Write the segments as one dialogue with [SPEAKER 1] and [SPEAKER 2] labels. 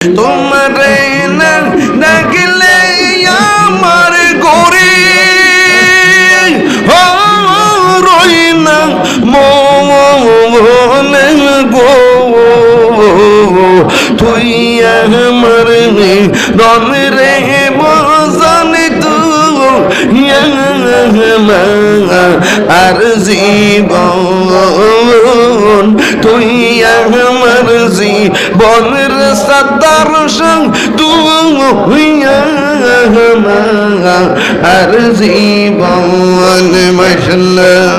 [SPEAKER 1] তোমারে না ডাকলে আমার গরি রই না মনে গো তুই আমার রন রে বজানি তুই আর জীবন তুই আমার জীবনের সদার সঙ্গ তুই আর জীবন মাশাআল্লাহ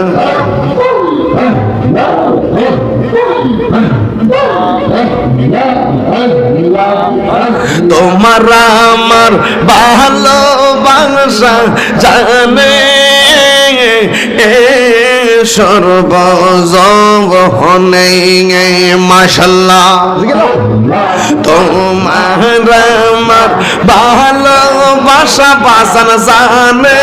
[SPEAKER 1] তোমার আমার ভালোবাসা জানে সর্বজনে মাশাআল্লাহ তোমার আমার ভালোবাসা বাসন জানে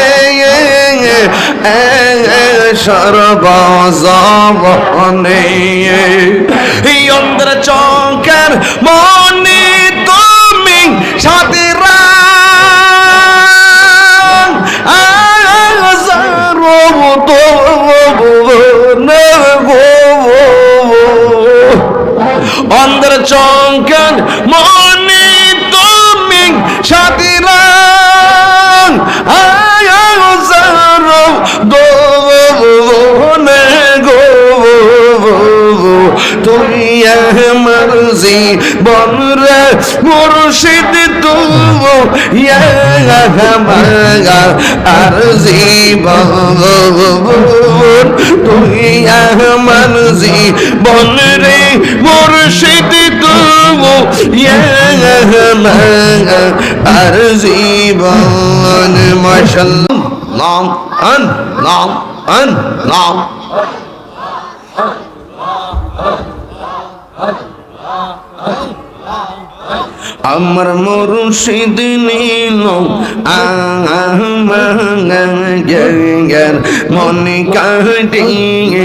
[SPEAKER 1] সর্বজনে অন্তর চৌকের মনে তুমি সাথে অন্তর চৌকের মনে তুমি সাথে তুই আমার জীবন রে মুর্শিদ তুই আর জীবন তুই আমার জীবন রে মুর্শিদ তুই আর জীবন মাশাআল্লাহ নাম নাম নাম আমার মুর্শিদ নীল আমার মনে কাটিয়া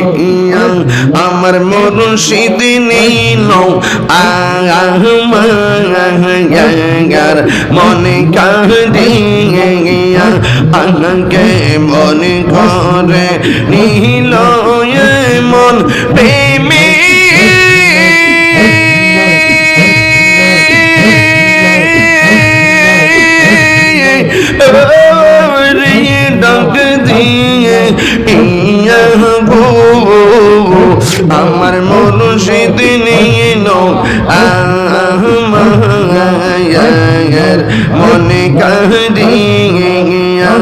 [SPEAKER 1] আমার মুর্শিদ নীল আমার মনে কাটিয়া আমাকে মনে করে নীল মন প্রেমী ডাক দিয়ে আমার মুর্শিদ নীল আমার মনে কাটিয়া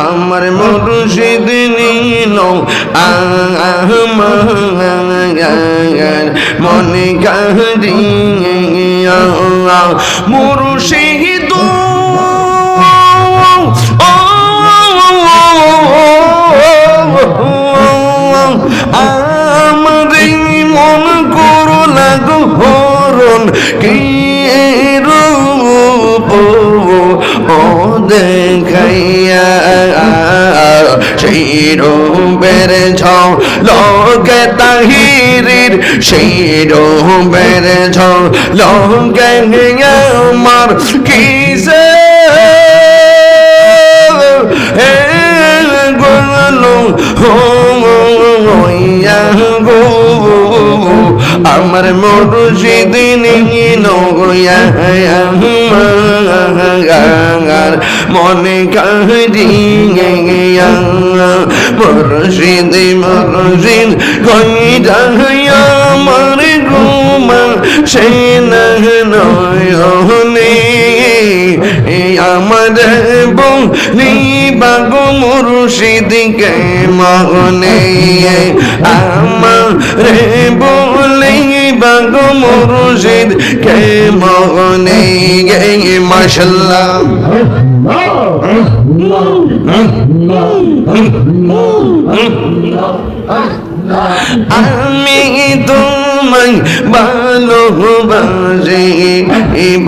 [SPEAKER 1] আমার মুর্শিদ নীল আমার মনে কাটিয়া মুর্শিদ আমার মন করো লাগো হরণ কি রূপ ও দেখাইয়া সেই রূপের ঝাও লোকে তাহিরির সেই রূপের ঝাও লোকে আমার কিসে আমার মুর্শিদ নীল আমার মনে কাটিয়া মুর্শিদ মুর্শিদ কইরা আমার ঘুমা সেই নয়নে আমার বলি বাগো মুর্শিদকে মনে আমার বলি বাগো মুর্শিদ কে মনে মাশাআল্লাহ আমি তোমায় ভালোবাসি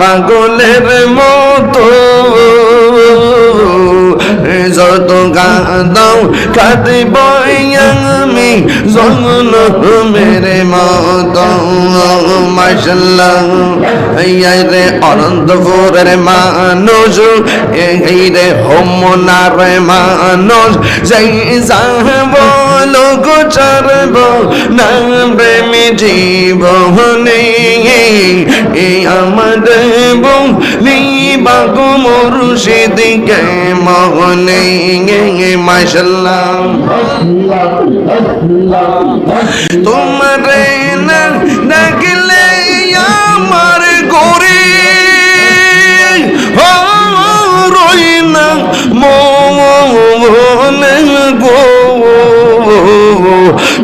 [SPEAKER 1] পাগলের মতো যত কাঁদাও কাঁদব আমি জন্মের মতো মাশাআল্লাহ রে অনন্তপুরের মানুষ এই রে হোমনার মানুষ যাই যাব লোক চারব না প্রেমে জীবনে এই আমাদের বলি বাগো মুর্শিদকে মনে মাশাআল্লাহ তোমারে না ডাকলে আমার গরি রই না মনে গো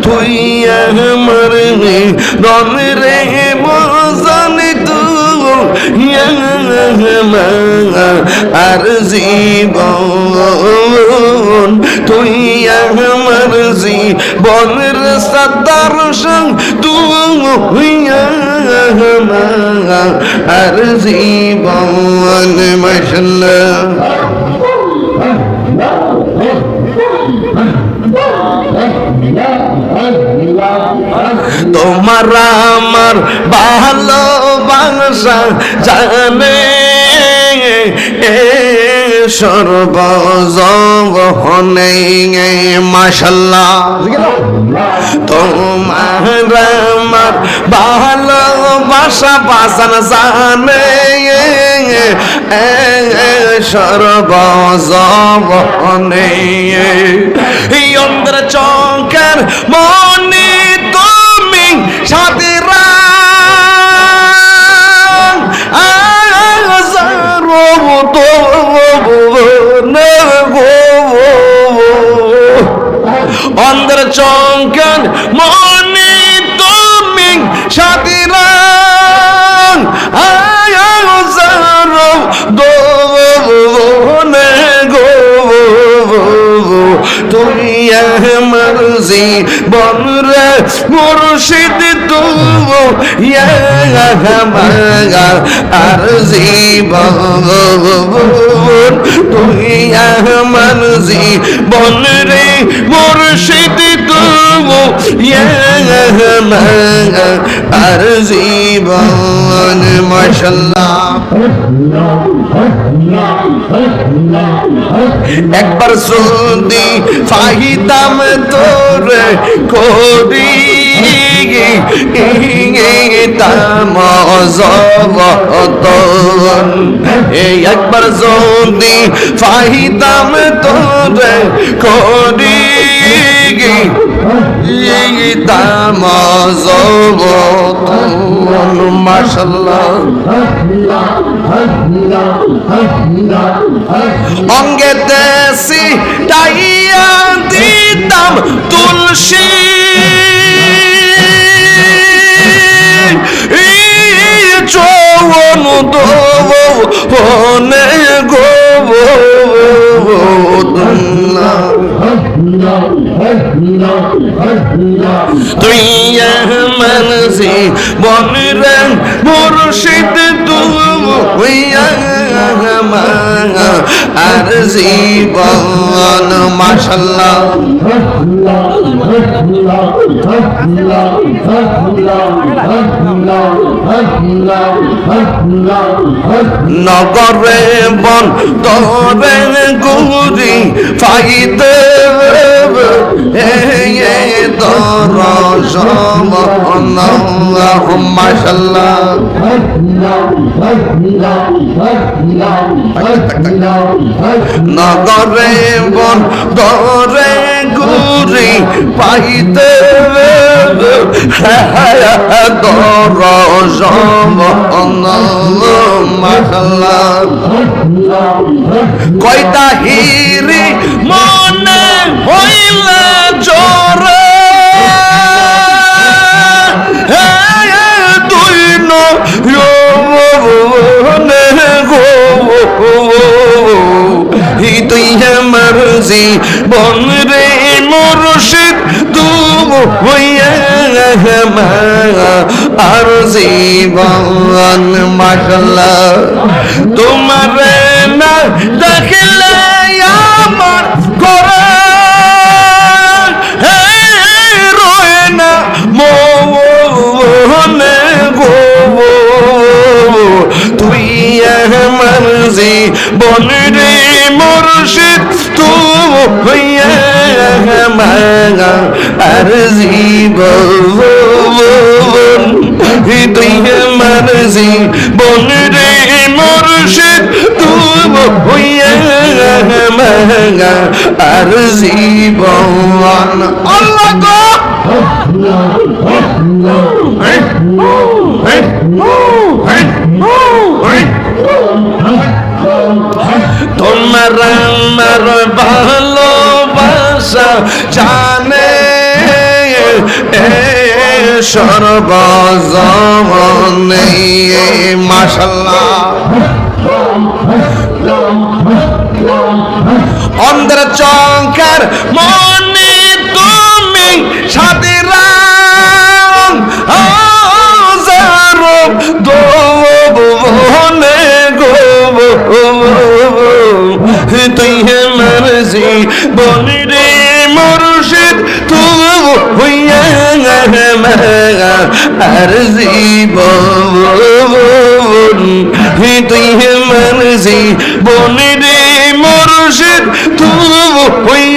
[SPEAKER 1] তুই আমার রন রে মজানি তু আর জীবন তুই আমার জীবনের সদার সঙ্গ তুই আর জীবন মাশাআল্লাহ তোমার আমার ভালোবাসা জানে সর্বজনে মাশাআল্লাহ তোমার আমার ভালোবাসা বাসন জানে সর্বজনে অন্তর চৌকার মনে তুমি সাথে অন্তর চৌকার মনে তুমি সাথে তুমি আমার জীবন রে মুর্শিদ তুমি আর জীবন তুমি আমার জীবন রে মুর্শিদ তুমি আর জীবন মাশাআল্লাহ একবার যদি ফাহিদাম তোর করি একবার যদি ফাহিদাম তোর করি মাশাআল্লাহ অঙ্গে দেশি টাইয়া দিতাম তুলসী চৌন দোনে গো তুই মানসি বনরে মুর্শিদ তুই আর জীবন মাশাআল্লাহ নগরে বন তরে গুরি ফাইতে দরজম মাশাআল্লাহ নগরে বন দরে গুরি পাইতে দরজম মাশাআল্লাহ কয়টা হিরি মনে হইলে জোরে তুই তুই আমার জীবন রে মুর্শিদ আর জীবন মাশাআল্লাহ তোমার না দেখলে আমার জীবন রে মুর্শিদ তুই আর জীবন তুই আমার জীবন রে মুর্শিদ তুই আর জীবন আল্লাহ গো তোমার আমার ভালোবাসা জানে সর্বজনে মাশাআল্লাহ অন্ধের চঙ্কার মনে তুমি সাদিরা হাজারো দোবনে গো তুই আমার জীবন রে মুর্শিদ তুই আর জীবন তুই আমার জীবন রে মুর্শিদ তুই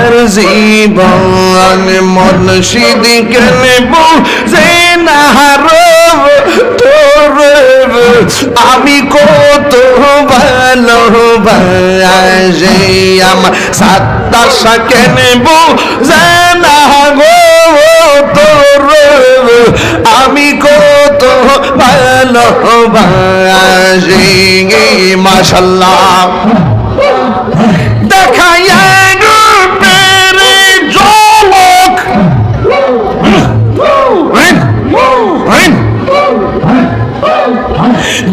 [SPEAKER 1] আর জীবন মুর্শিদ কেন বুঝে না তোর আমি কত ভালোবাসি আমার সাত্তাশা কেন বুঝে না গো তোর আমি কত ভালোবাসি মাশাআল্লাহ দেখাইয়া রূপের ঝলক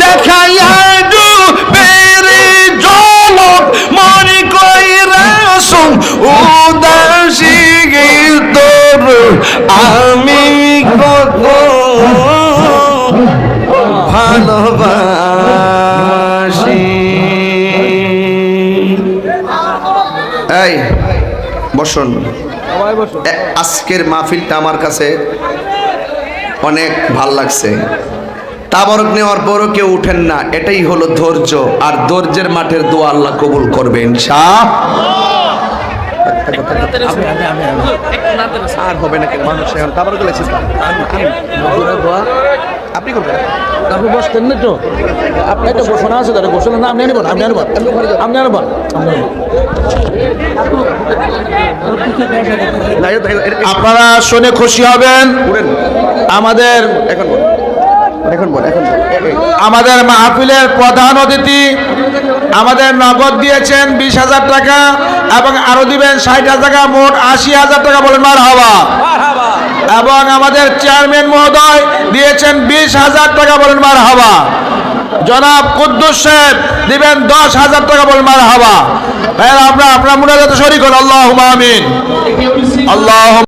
[SPEAKER 1] দেখাইয়া রূপের ঝলক মনে কইরা সুম উদাসী তোর আমি কত ভালোবাসি। এই বসুন, আজকের মাহফিলটা আমার কাছে অনেক ভাল লাগছে। তাবারক নেওয়ার পরও কেউ উঠেন না, এটাই হলো ধৈর্য। আর ধৈর্যের মাঠের দোয়া আল্লাহ কবুল করবে ইনশাআল্লাহ। আর হবে না কেন মানুষ এখন তাবারক করেছে আপনি করবেন, আপনি বসতেন না তো, আপনি একটা ঘোষণা আছে তাহলে ঘোষণা না আপনি আনবেন, আপনি আনবেন, আপনি আনবেন। আপনারা শুনে খুশি হবেন। আমাদের আমাদের মাহফিলের প্রধান অতিথি আমাদের নগদ দিয়েছেন 20,000 টাকা এবং আরো দিবেন 60,000 টাকা, মোট 80,000 টাকা। বলেন মারহাবা। এবং আমাদের চেয়ারম্যান মহোদয় দিয়েছেন 20,000 টাকা। বলেন মারহাবা। জনাব কুদ্দুস সাহেব দিবেন 10,000 টাকা। বলেন মারহাবা। আমরা আপনার মুনাজাতে শরীক হন। আল্লাহুম্মা আমিন। আল্লাহ